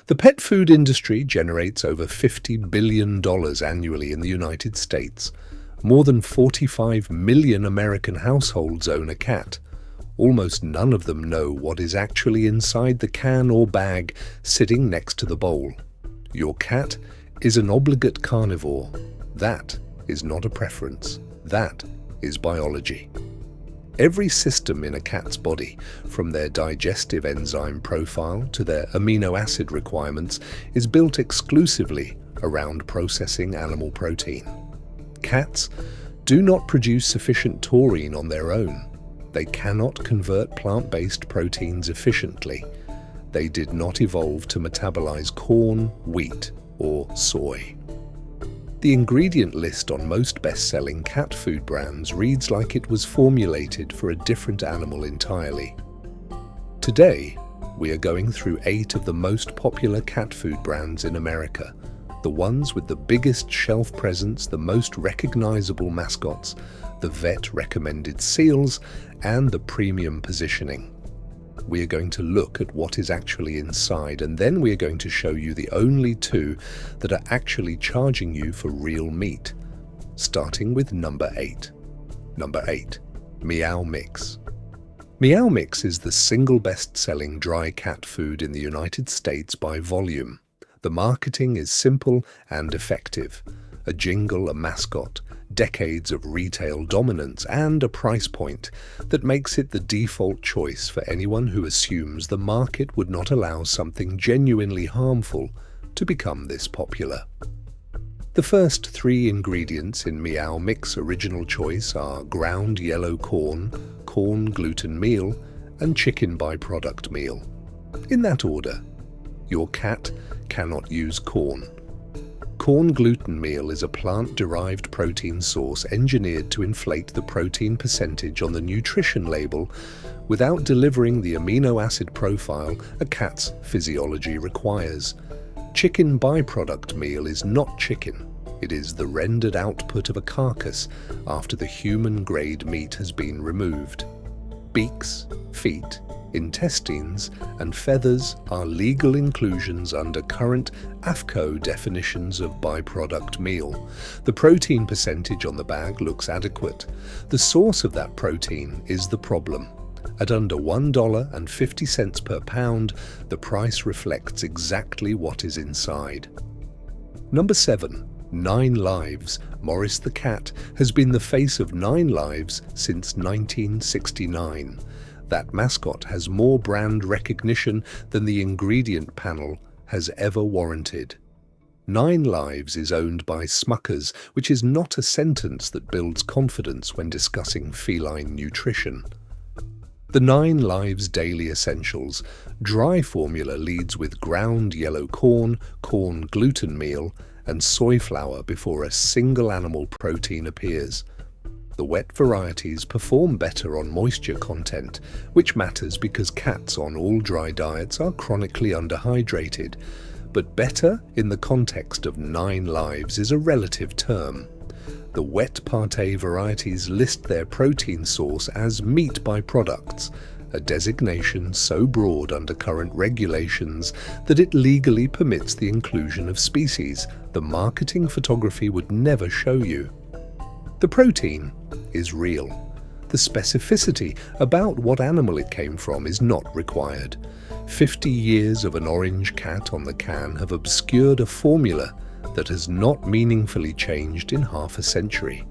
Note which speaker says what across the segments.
Speaker 1: The pet food industry generates over $50 billion annually in the United States. More than 45 million American households own a cat. Almost none of them know what is actually inside the can or bag sitting next to the bowl. Your cat is an obligate carnivore. That is not a preference. That is biology. Every system in a cat's body, from their digestive enzyme profile to their amino acid requirements, is built exclusively around processing animal protein. Cats do not produce sufficient taurine on their own. They cannot convert plant-based proteins efficiently. They did not evolve to metabolize corn, wheat, or soy. The ingredient list on most best-selling cat food brands reads like it was formulated for a different animal entirely. Today, we are going through 8 of the most popular cat food brands in America, the ones with the biggest shelf presence, the most recognizable mascots, the vet-recommended seals, and the premium positioning. We are going to look at what is actually inside, and then we are going to show you the only 2 that are actually charging you for real meat. Starting with number 8. Number 8. Meow Mix. Meow Mix is the single best-selling dry cat food in the United States by volume. The marketing is simple and effective. A jingle, a mascot, decades of retail dominance, and a price point that makes it the default choice for anyone who assumes the market would not allow something genuinely harmful to become this popular. The first 3 ingredients in Meow Mix Original Choice are ground yellow corn, corn gluten meal, and chicken byproduct meal. In that order. Your cat cannot use corn. Corn gluten meal is a plant-derived protein source engineered to inflate the protein percentage on the nutrition label without delivering the amino acid profile a cat's physiology requires. Chicken byproduct meal is not chicken. It is the rendered output of a carcass after the human-grade meat has been removed. Beaks, feet, intestines, and feathers are legal inclusions under current AFCO definitions of byproduct meal. The protein percentage on the bag looks adequate. The source of that protein is the problem. At under $1.50 per pound, the price reflects exactly what is inside. Number 7. 9 Lives. Morris the cat has been the face of 9 Lives since 1969. That mascot has more brand recognition than the ingredient panel has ever warranted. 9 Lives is owned by Smuckers, which is not a sentence that builds confidence when discussing feline nutrition. The 9 Lives Daily Essentials dry formula leads with ground yellow corn, corn gluten meal, and soy flour before a single animal protein appears. The wet varieties perform better on moisture content, which matters because cats on all dry diets are chronically underhydrated, but better in the context of 9 Lives is a relative term. The wet pâté varieties list their protein source as meat byproducts, a designation so broad under current regulations that it legally permits the inclusion of species the marketing photography would never show you. The protein is real. The specificity about what animal it came from is not required. 50 years of an orange cat on the can have obscured a formula that has not meaningfully changed in half a century.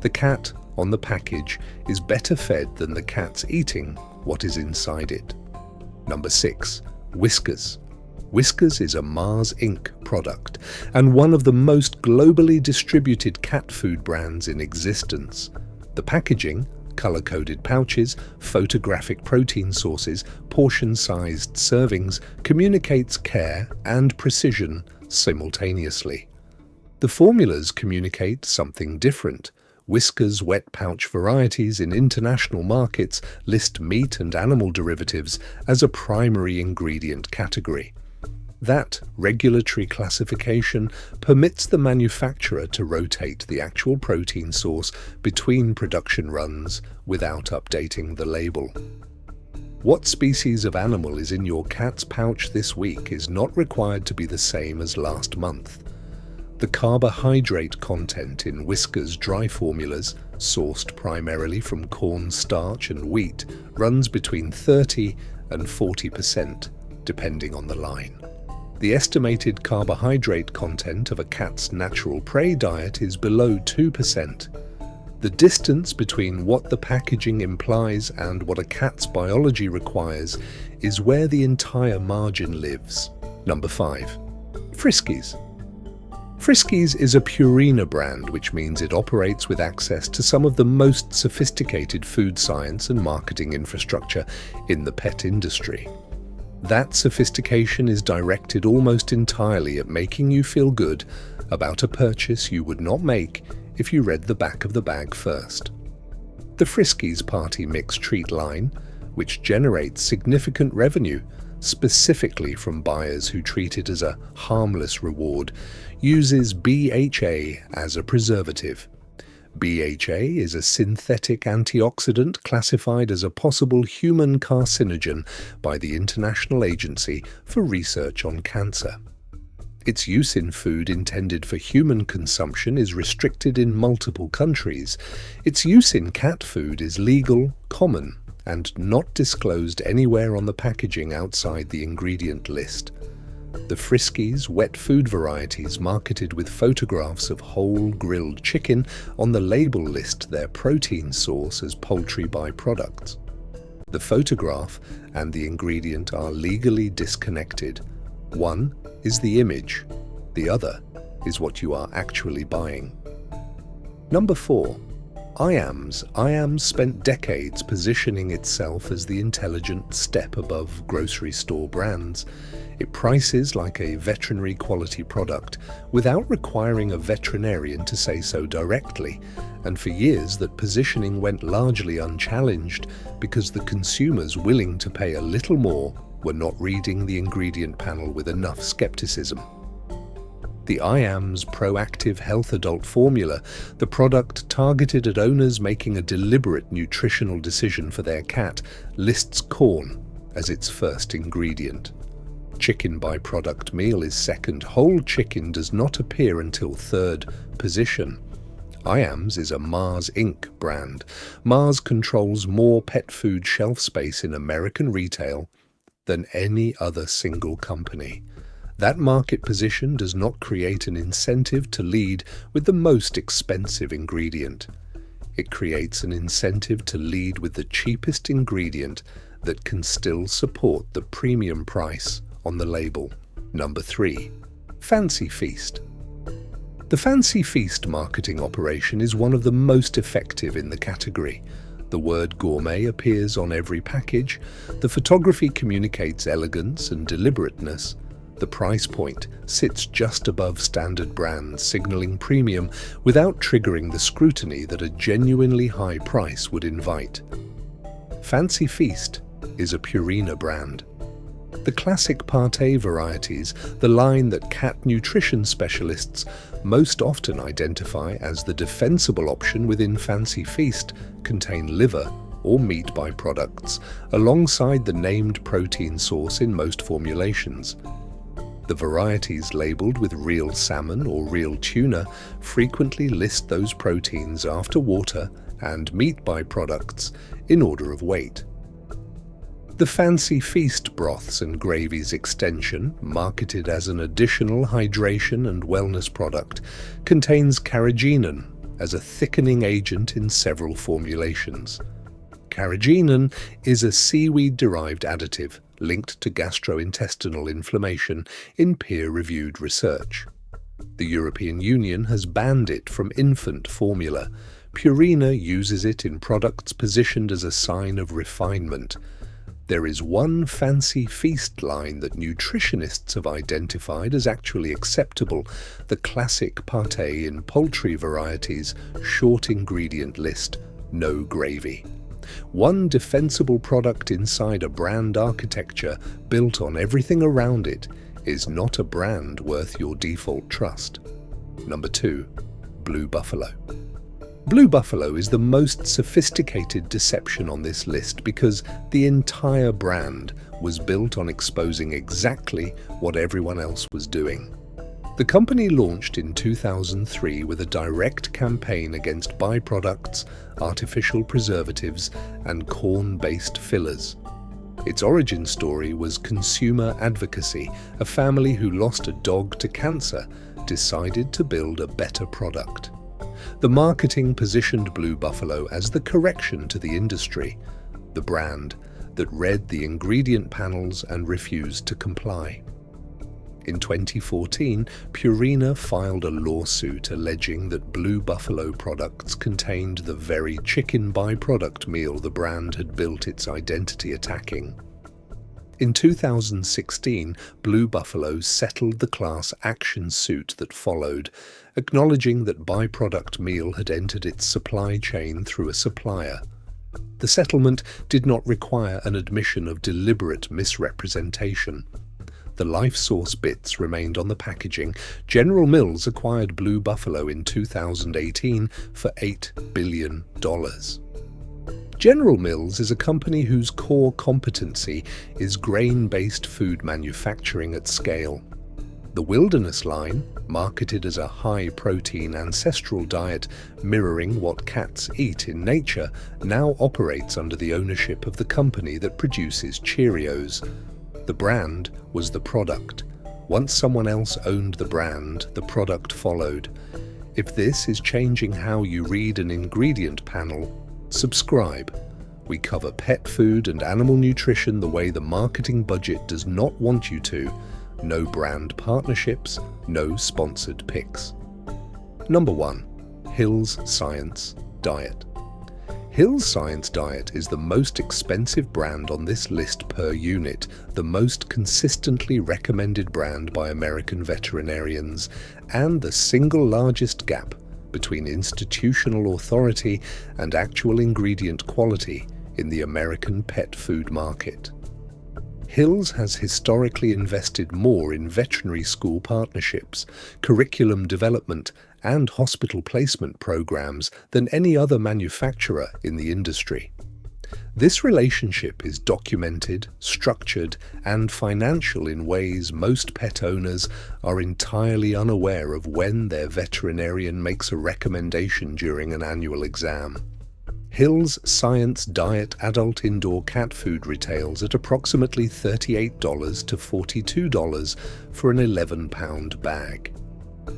Speaker 1: The cat on the package is better fed than the cats eating what is inside it. Number 6. Whiskas. Whiskas is a Mars Inc. product and one of the most globally distributed cat food brands in existence. The packaging, color-coded pouches, photographic protein sources, portion-sized servings, communicates care and precision simultaneously. The formulas communicate something different. Whiskas wet pouch varieties in international markets list meat and animal derivatives as a primary ingredient category. That regulatory classification permits the manufacturer to rotate the actual protein source between production runs without updating the label. What species of animal is in your cat's pouch this week is not required to be the same as last month. The carbohydrate content in Whiskas dry formulas, sourced primarily from corn starch and wheat, runs between 30 and 40%, depending on the line. The estimated carbohydrate content of a cat's natural prey diet is below 2%. The distance between what the packaging implies and what a cat's biology requires is where the entire margin lives. Number 5. Friskies. Friskies is a Purina brand, which means it operates with access to some of the most sophisticated food science and marketing infrastructure in the pet industry. That sophistication is directed almost entirely at making you feel good about a purchase you would not make if you read the back of the bag first. The Friskies Party Mix treat line, which generates significant revenue, specifically from buyers who treat it as a harmless reward, uses BHA as a preservative. BHA is a synthetic antioxidant classified as a possible human carcinogen by the International Agency for Research on Cancer. Its use in food intended for human consumption is restricted in multiple countries. Its use in cat food is legal, common, and not disclosed anywhere on the packaging outside the ingredient list. The Friskies wet food varieties marketed with photographs of whole grilled chicken on the label list their protein source as poultry byproducts. The photograph and the ingredient are legally disconnected. One is the image, the other is what you are actually buying. Number 4. Iams. Iams spent decades positioning itself as the intelligent step above grocery store brands. It prices like a veterinary quality product without requiring a veterinarian to say so directly, and for years that positioning went largely unchallenged because the consumers willing to pay a little more were not reading the ingredient panel with enough skepticism. The Iams Proactive Health Adult Formula, the product targeted at owners making a deliberate nutritional decision for their cat, lists corn as its first ingredient. Chicken byproduct meal is second. Whole chicken does not appear until third position. Iams is a Mars Inc. brand. Mars controls more pet food shelf space in American retail than any other single company. That market position does not create an incentive to lead with the most expensive ingredient. It creates an incentive to lead with the cheapest ingredient that can still support the premium price on the label. Number 3. Fancy Feast. The Fancy Feast marketing operation is one of the most effective in the category. The word gourmet appears on every package. The photography communicates elegance and deliberateness. The price point sits just above standard brands, signaling premium without triggering the scrutiny that a genuinely high price would invite. Fancy Feast is a Purina brand. The classic Pâté varieties, the line that cat nutrition specialists most often identify as the defensible option within Fancy Feast, contain liver or meat byproducts, alongside the named protein source in most formulations. The varieties labeled with real salmon or real tuna frequently list those proteins after water and meat byproducts in order of weight. The Fancy Feast broths and gravies extension, marketed as an additional hydration and wellness product, contains carrageenan as a thickening agent in several formulations. Carrageenan is a seaweed-derived additive linked to gastrointestinal inflammation in peer-reviewed research. The European Union has banned it from infant formula. Purina uses it in products positioned as a sign of refinement. There is one Fancy Feast line that nutritionists have identified as actually acceptable, the classic Pâté in poultry varieties short ingredient list, no gravy. One defensible product inside a brand architecture built on everything around it is not a brand worth your default trust. Number 2. Blue Buffalo. Blue buffalo is the most sophisticated deception on this list because the entire brand was built on exposing exactly what everyone else was doing. The company launched in 2003 with a direct campaign against byproducts, artificial preservatives, and corn-based fillers. Its origin story was consumer advocacy. A family who lost a dog to cancer decided to build a better product. The marketing positioned Blue Buffalo as the correction to the industry, the brand that read the ingredient panels and refused to comply. In 2014, Purina filed a lawsuit alleging that Blue Buffalo products contained the very chicken byproduct meal the brand had built its identity attacking. In 2016, Blue Buffalo settled the class action suit that followed, acknowledging that byproduct meal had entered its supply chain through a supplier. The settlement did not require an admission of deliberate misrepresentation. The life source bits remained on the packaging. General Mills acquired Blue Buffalo in 2018 for $8 billion. General Mills is a company whose core competency is grain-based food manufacturing at scale. The Wilderness line, marketed as a high-protein ancestral diet mirroring what cats eat in nature, now operates under the ownership of the company that produces Cheerios. The brand was the product. Once someone else owned the brand, the product followed. If this is changing how you read an ingredient panel, subscribe. We cover pet food and animal nutrition the way the marketing budget does not want you to. No brand partnerships, no sponsored picks. Number 1. Hill's Science Diet. Hill's Science Diet is the most expensive brand on this list per unit, the most consistently recommended brand by American veterinarians, and the single largest gap between institutional authority and actual ingredient quality in the American pet food market. Hill's has historically invested more in veterinary school partnerships, curriculum development, and hospital placement programs than any other manufacturer in the industry. This relationship is documented, structured, and financial in ways most pet owners are entirely unaware of when their veterinarian makes a recommendation during an annual exam. Hill's Science Diet adult indoor cat food retails at approximately $38 to $42 for an 11-pound bag.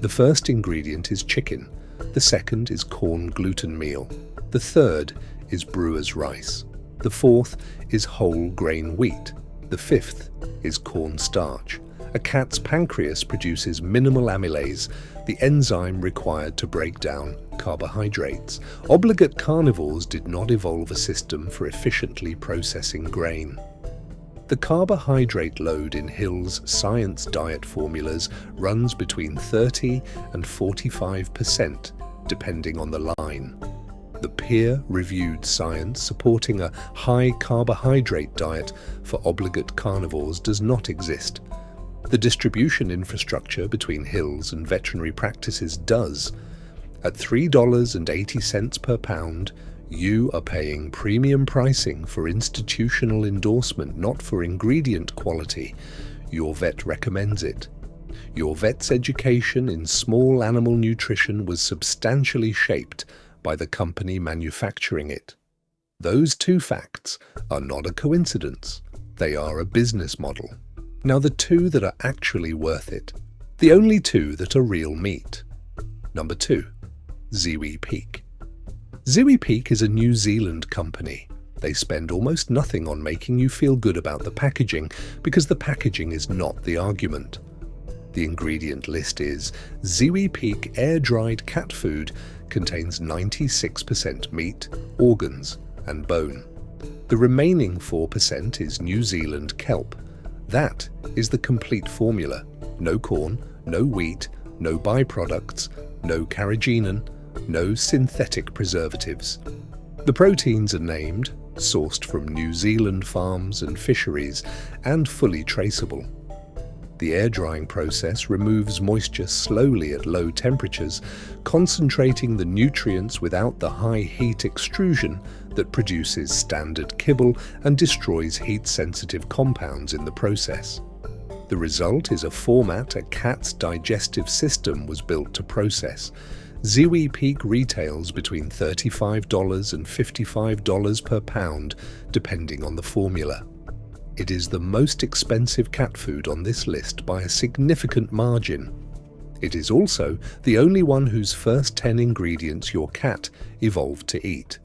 Speaker 1: The first ingredient is chicken, the second is corn gluten meal, the third is brewer's rice, the fourth is whole grain wheat, the fifth is corn starch. A cat's pancreas produces minimal amylase, the enzyme required to break down carbohydrates. Obligate carnivores did not evolve a system for efficiently processing grain. The carbohydrate load in Hill's Science Diet formulas runs between 30 and 45%, depending on the line. The peer-reviewed science supporting a high-carbohydrate diet for obligate carnivores does not exist. The distribution infrastructure between Hill's and veterinary practices does. At $3.80 per pound, you are paying premium pricing for institutional endorsement, not for ingredient quality. Your vet recommends it. Your vet's education in small animal nutrition was substantially shaped by the company manufacturing it. Those two facts are not a coincidence. They are a business model. Now, the two that are actually worth it. The only two that are real meat. Number 2. Ziwi Peak. Ziwi Peak is a New Zealand company. They spend almost nothing on making you feel good about the packaging because the packaging is not the argument. The ingredient list is Ziwi Peak air-dried cat food contains 96% meat, organs, and bone. The remaining 4% is New Zealand kelp. That is the complete formula. No corn, no wheat, no byproducts, no carrageenan, no synthetic preservatives. The proteins are named, sourced from New Zealand farms and fisheries, and fully traceable. The air drying process removes moisture slowly at low temperatures, concentrating the nutrients without the high heat extrusion that produces standard kibble and destroys heat-sensitive compounds in the process. The result is a format a cat's digestive system was built to process. Ziwi Peak retails between $35 and $55 per pound, depending on the formula. It is the most expensive cat food on this list by a significant margin. It is also the only one whose first 10 ingredients your cat evolved to eat.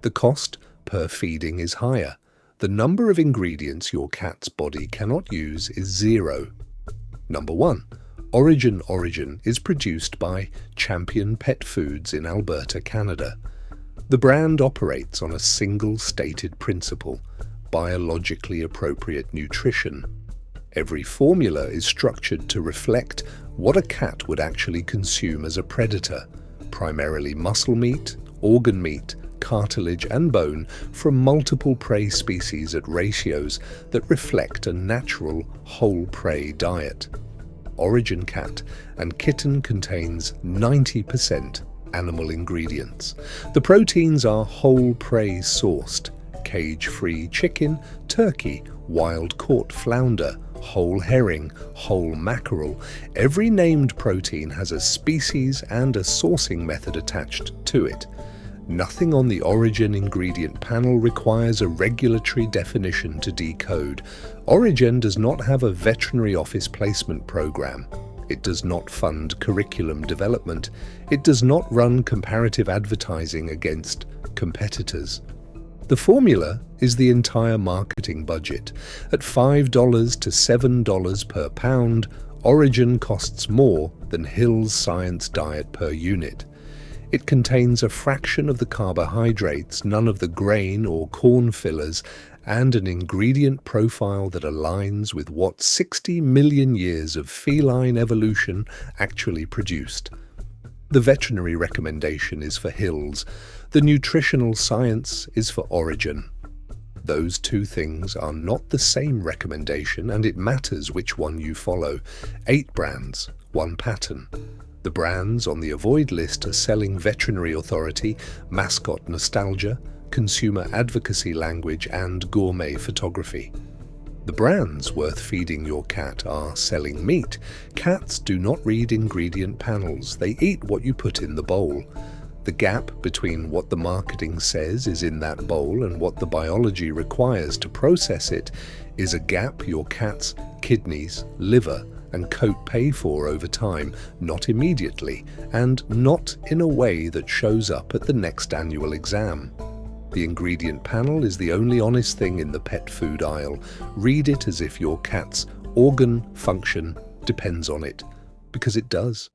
Speaker 1: The cost per feeding is higher. The number of ingredients your cat's body cannot use is 0. Number 1. Orijen is produced by Champion Pet Foods in Alberta, Canada. The brand operates on a single stated principle: biologically appropriate nutrition. Every formula is structured to reflect what a cat would actually consume as a predator, primarily muscle meat, organ meat, cartilage and bone from multiple prey species at ratios that reflect a natural whole prey diet. Orijen cat and kitten contains 90% animal ingredients. The proteins are whole prey sourced: cage-free chicken, turkey, wild-caught flounder, whole herring, whole mackerel. Every named protein has a species and a sourcing method attached to it. Nothing on the Orijen ingredient panel requires a regulatory definition to decode. Orijen does not have a veterinary office placement program. It does not fund curriculum development. It does not run comparative advertising against competitors. The formula is the entire marketing budget. At $5 to $7 per pound, Orijen costs more than Hill's Science Diet per unit. It contains a fraction of the carbohydrates, none of the grain or corn fillers, and an ingredient profile that aligns with what 60 million years of feline evolution actually produced. The veterinary recommendation is for Hill's. The nutritional science is for Orijen. Those two things are not the same recommendation, and it matters which one you follow. 8 brands, 1 pattern. The brands on the avoid list are Selling Veterinary Authority, Mascot Nostalgia, Consumer Advocacy Language, and Gourmet Photography. The brands worth feeding your cat are Selling Meat. Cats do not read ingredient panels. They eat what you put in the bowl. The gap between what the marketing says is in that bowl and what the biology requires to process it is a gap your cat's kidneys, liver, and coat pay for over time, not immediately, and not in a way that shows up at the next annual exam. The ingredient panel is the only honest thing in the pet food aisle. Read it as if your cat's organ function depends on it, because it does.